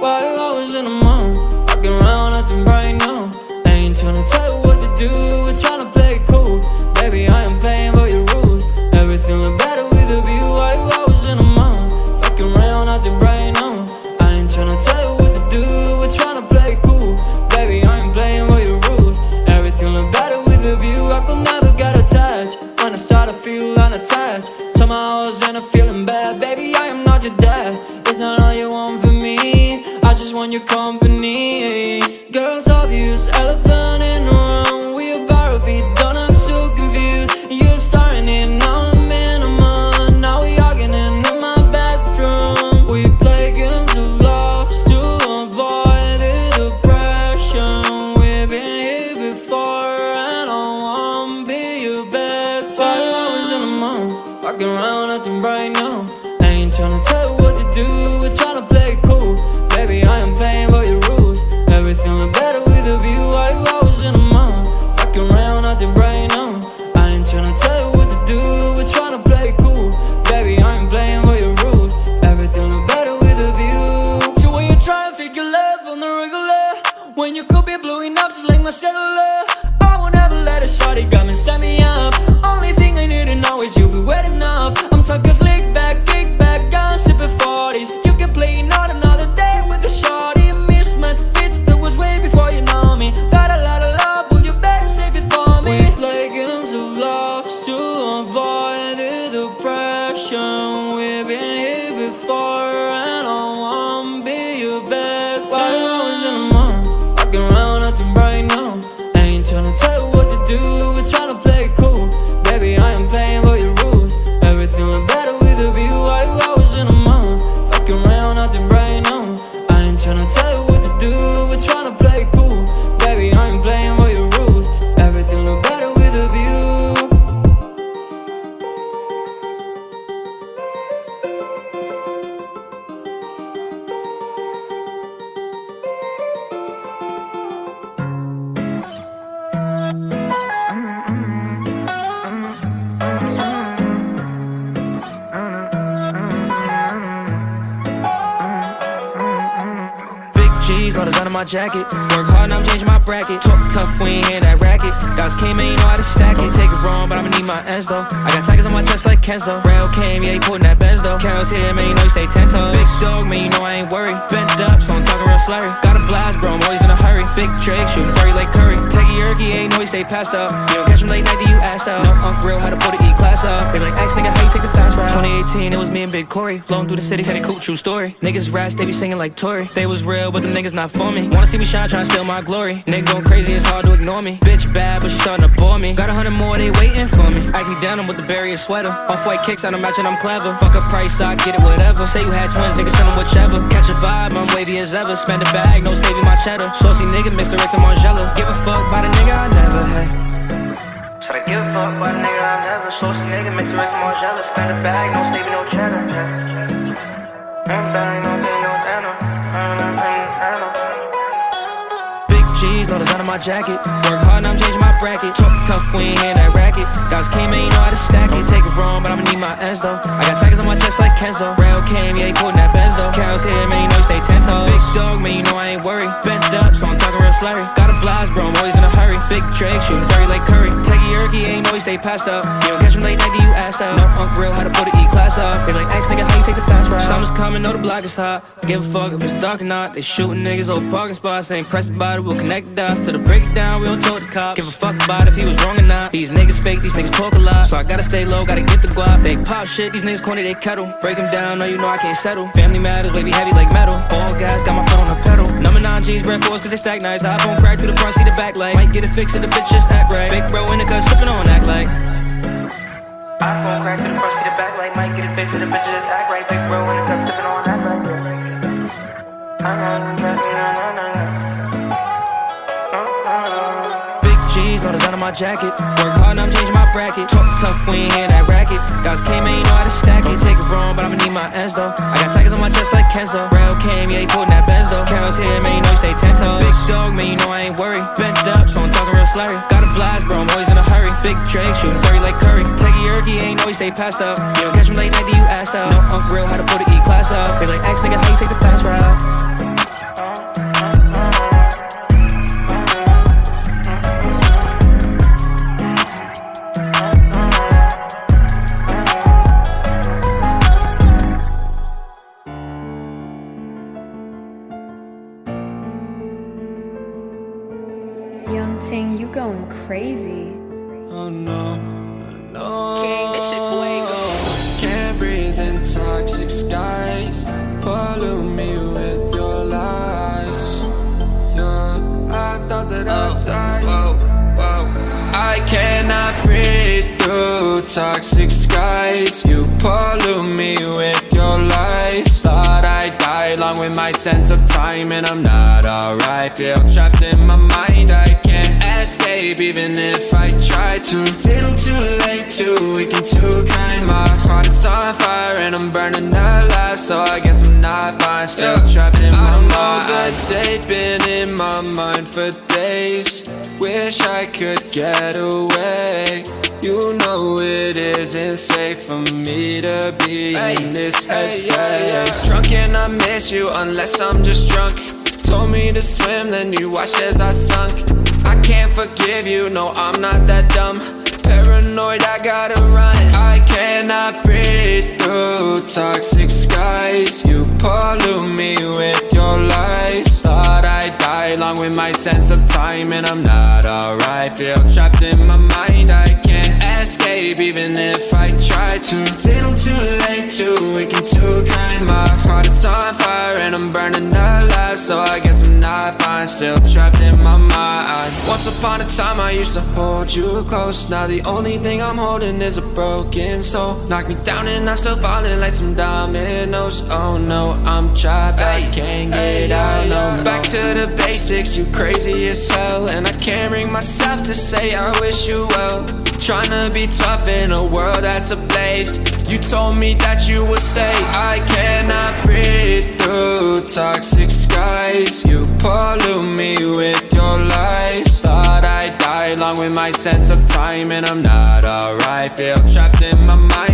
Why you always in the mood? Walking around acting right now. I ain't tryna tell you what to do, we're tryna play it cool. Baby, I am playing by your rules. Everything look better with a view. Why you always in the mood? Walking around acting right now. I ain't tryna tell you what to do, we're tryna play it cool. Baby, I ain't playing by your rules. Everything look better with a view. I could never get attached. When I start to feel unattached, somehow I was in a feeling bad. Baby, I am not your dad. It's not all you want from me, I just want your company. Girls obvious, elephant in the room. We about our feet, don't act so confused. You're starting it, now I'm in a month. Now we arguing in my bedroom. We play games of love to avoid the depression. We've been here before and I won't be your bed. Why you always in the mood? Walking around acting right now. I ain't tryna tell you what to do, we're tryna play it cool. Baby, I am playing by your rules. Everything look better with a view. Why you always in the mood? Walking around acting right now. I ain't tryna tell you what to do, we're tryna play it cool. Baby, I ain't playing by your rules. Everything look better with a view. So when you try and figure love on the regular, when you could be blowing up just like my cellular, I won't ever let a shawty come and set me up. Only thing I need to know is you be wet enough. I'm talking slick back, kick back, gun sipping 40s. You can play not another day with a shawty. Mismatch fits, that was way before you know me. Got a lot of love, well you better save it for me. We play games of love to avoid the depression. We've been here before and I won't be your bed. Why you always in the mood? Walking around acting right now. I ain't tryna tell you what to do, we're tryna play it cool. Baby, I am playing by your rules. Everything look better with a view. Why you always in the mood? Walking around acting right now. I ain't tryna tell you what to do, we're tryna play it cool. Baby, I ain't playing by your rules. Everything look better with a view. Know the design of my jacket. Work hard, now I'm changing my bracket. Talk tough, we ain't hear that racket. Dogs came, and you know how to stack it. Don't take it wrong, but I'ma need my ends though. I got tigers on my chest like Kenzo. Rail came, yeah, he putting that Benz though. Carol's here, man, you know he stay 10 toes. Big dog, man, you know I ain't worried. Bent up, so I'm talking real slurry. Got a blast, bro, I'm always in a hurry. Big Drake, shooting Curry like Curry. Take a yerky, ain't know he stay passed up. You don't catch him late night, then you asked out. No Unc real, how to put the E-class up. They like, X nigga, how you take the fast ride? 2018, it was me and Big Corey. Flowing through the city, Teddy Cool, true story. Niggas rats, they be singing like Tory. They was real, but them niggas not for me. Wanna see me shine, tryna steal my glory. Nigga going crazy, it's hard to ignore me. Bitch bad, but she starting to bore me. Got 100 more, they waiting for me. Ike me down, I'm with the barrier sweater. Off-white kicks, I don't match it, I'm clever. Fuck a price, I get it, whatever. Say you had twins, nigga, send them whichever. Catch a vibe, I'm wavy as ever. Spend a bag, no saving my cheddar. Saucy nigga, mix the Rex and Margiela. Give a fuck by the nigga I never had. Should I give a fuck by the nigga I never? Saucy nigga, mix the Rex and Margiela. Spend a bag, no saving no cheddar. G's, know the design of my jacket. Work hard, now I'm changing my bracket. Talk tough, we ain't hear that racket. Dogs came, and you know how to stack it. Don't take it wrong, but I'ma need my ends though. I got tigers on my chest like Kenzo. Rail came, yeah, he putting that Benz though. Carol's here, man, you know he stay 10 toes. Big dog, man, you know I ain't worried. Bent up, so I'm talking real slurry. Got a blast, bro, I'm always in a hurry. Big Drake, shooting Curry like Curry. Take a yerky, ain't know he stay passed up. You don't catch him late night, then you asked out. No Unc real, how to put the E-class up. They like, X nigga, how you take the fast ride? Summer's coming, know the block is hot. Give a fuck if it's dark or not. They shooting niggas, old parking spots. Ain't pressed about it, we'll connect the dots to the break it down, we don't talk to cops. Give a fuck about if he was wrong or not. These niggas fake, these niggas talk a lot. So I gotta stay low, gotta get the guap. They pop shit, these niggas corny, they kettle. Break them down, no you know I can't settle. Family matters, baby heavy like metal. All guys got my foot on the pedal. Number 9 G's, bread force cause they stack nice. iPhone crack through the front, see the back light. Might get it fixed if the bitch just act right. Big bro in the cut, sippin' on act like. iPhone crack through the front, see the back light. Might get it fixed if the bitch just act right. Big bro in the cut, sippin' on act like. G's, know the design of my jacket. Work hard, now I'm changing my bracket. Talk tough, we ain't hear that racket. Dogs came, and you know how to stack it. Don't take it wrong, but I'ma need my ends though. I got tigers on my chest like Kenzo. Rail came, yeah, he putting that Benz though. Carol's here, man, you know he stay 10 toes. Big dog, man, you know I ain't worried. Bent up, so I'm talking real slurry. Got a blast, bro, I'm always in a hurry. Big Drake, shooting Curry like Curry. Take a yerky, ain't know he stay passed up. You don't catch him late night, then you asked out. No Unc real, how to put the E-class up. They like, X nigga, how you take the fast ride? Ting, you going crazy. Oh no, no. King, this shit fuego. Can't breathe in toxic skies. Pollute me with your lies. Yeah, I thought that I'd die. I cannot breathe through toxic skies. You pollute me with your lies. Thought I'd die along with my sense of time, and I'm not alright. Feel trapped in my mind, I can't escape even if I try to. Little too late, too weak and too kind. My heart is on fire and I'm burning alive, so I guess I'm not fine. Still trapped in my mind. I know the date been in my mind for days. Wish I could get away. You know it isn't safe for me to be in this headspace. Drunk and I miss you unless I'm just drunk. Told me to swim, then you watched as I sunk. I can't forgive you, no I'm not that dumb. Paranoid, I gotta run. I cannot breathe through toxic skies. You pollute me with your lies. Thought I'd die along with my sense of time, and I'm not alright. Feel trapped in my mind, I can't escape even if I try to. Little too late, too weak and too kind. My heart is on fire and I'm burning alive, so I guess I'm not fine. Still trapped in my mind. Once upon a time I used to hold you close. Now the only thing I'm holding is a broken soul. Knock me down and I'm still falling like some dominoes. Oh no, I'm trapped, I can't get out, no. Back to the basics, you crazy as hell, and I can't bring myself to say I wish you well. Tryna be tough in a world that's ablaze. You told me that you would stay. I cannot breathe through toxic skies. You pollute me with your lies. Thought I'd die along with my sense of time, and I'm not alright. Feel trapped in my mind,